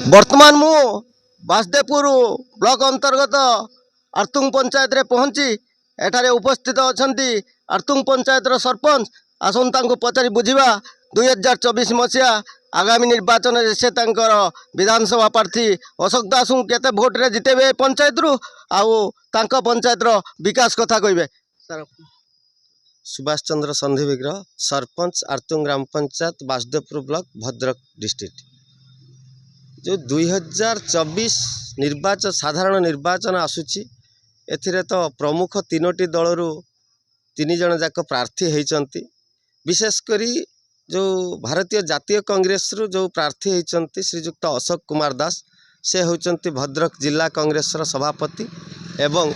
वर्तमान मु बासदेवपुर ब्लॉक अंतर्गत आर्तुंग पंचायत रे पहुंची एठारे उपस्थित अछंती आर्तुंग पंचायत रो सरपंच आसंता को पचारि बुझिबा 2024 मसीहा आगामी निर्वाचन से तांकर विधानसभा प्रार्थी अशोक दास केते भोट रे जितेबे पंचायत रु आउ तांका पंचायत रो विकास कथा कहबे। सुभाष चंद्र संधि विग्रह सरपंच आर्तुंग ग्राम पंचायत बासदेवपुर ब्लॉक भद्रक डिस्ट्रिक्ट। जो 2024 निर्वाचन साधारण निर्वाचन आसुची एथिरे तो प्रमुख तीनोटी दलरू तीन जन जाक प्रार्थी होती। विशेषकर जो भारतीय जातीय कांग्रेस रु जो प्रार्थी होती श्रीजुक्त अशोक कुमार दास से होती भद्रक जिला कांग्रेस सभापति एवं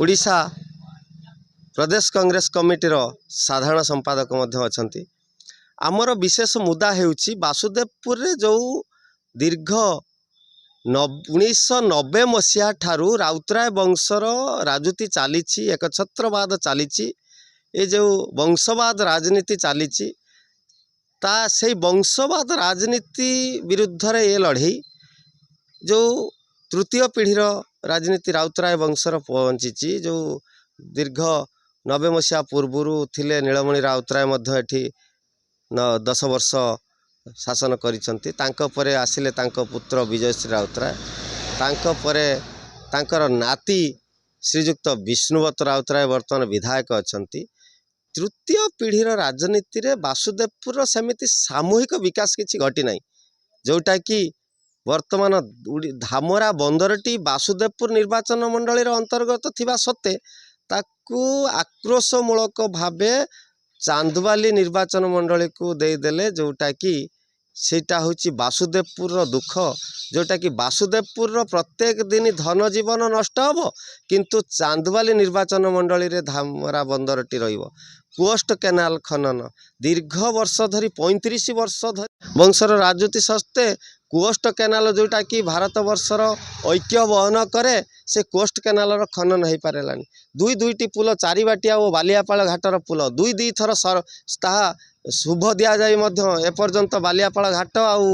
ओडिशा प्रदेश कांग्रेस कमिटीर साधारण संपादक अच्छा। आमर विशेष मुद्दा हेउची वासुदेवपुर रे जो दीर्घ 1990 मसीहा ठारू राउतराय वंशर राजनीति चली एकछत्रवाद चली ये जो वंशवाद राजनीति चली ता से वंशवाद राजनीति विरुद्ध रे ये लड़े जो तृतीय पीढ़ीर राजनीति राउतराय वंशर पहुँची जो दीर्घ 90 मसीहा पूर्वर थिले नीलमणि राउतराय एठी 10 वर्ष शासन करिसंती। तांको परे आसिले तांको पुत्र विजयश्री राउतराय तांको परे तांकर नाती श्रीजुक्त विष्णुवत राउतराय वर्तमान विधायक अछंती। तृतीय पीढ़ीर राजनीति रे वासुदेवपुर सेमिति सामूहिक विकास किछि घटी नाही जोटा कि वर्तमान धामरा बंदरटी वासुदेवपुर निर्वाचन मंडली अंतर्गत थिबा सत्ते ताकू आक्रोशमूलक भावे चांदवाली निर्वाचन मंडली को देदेले जोटा कि सेटा होची वासुदेवपुर दुख जोटा कि वासुदेवपुर प्रत्येक दिन धन जीवन नष्ट होबो किंतु चांदवाली निर्वाचन मंडली रे धामरा बंदरटी रहिबो। कोस्ट केनाल खनन दीर्घ वर्ष धरी 35 वर्ष धरी वंशर राजनीति सस्ते कोस्ट केनाल जोटा कि भारत वर्षर ऐक्य वहन करे से कोस्ट केनाल खनन हो पारानी दुई दुईटी पुल चारिबाटिया और बालियापाल घाटर पुल दुई दुई थर ताहा शुभ दि जाए एपर्यंत बालियापाल घाट आउ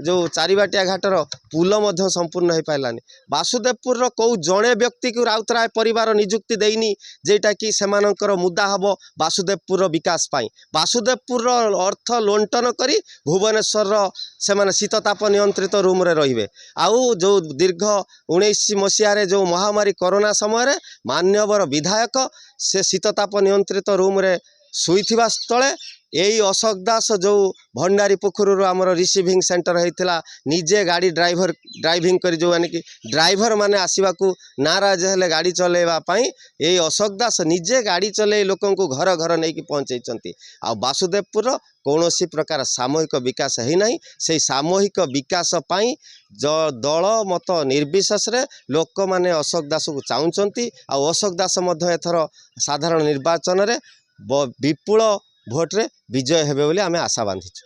जो चारिबाटिया घाटर पुल संपूर्ण हो पारानी। वासुदेवपुर कौ जड़े व्यक्ति को राउतराय परिवार निजुक्ति देनी जेटा कि सेमानंकर मुद्दा हम वासुदेवपुर विकास पाई वासुदेवपुर अर्थ लुंटन करी भुवनेश्वर से शीतताप नियंत्रित रूम रे रहिबे। आउ जो दीर्घ 19 मसीह जो महामारी कोरोना समय मान्यवर विधायक से शीतताप नियंत्रित रूम रे शुईथिबा स्थले यही अशोक दास जो भंडारी पोखर आमर रिसीविंग सेंटर होता निजे गाड़ी ड्राइविंग कर जो यानी कि ड्राइवर माने आसवा नाराज हेले गाड़ी चलैवाई यही अशोक दास निजे गाड़ी चलै लोक घर घर नहीं पहुँचाई आ वासुदेवपुर कौन प्रकार सामूहिक विकास है ना से सामूहिक विकास पाई जो दल मत निर्विशेष लोक माने अशोक दास को चाहते आ अशोक दास एथर साधारण निर्वाचन में विपुल भोट रे विजय हेबे बोली आमे आशा बांधिछु।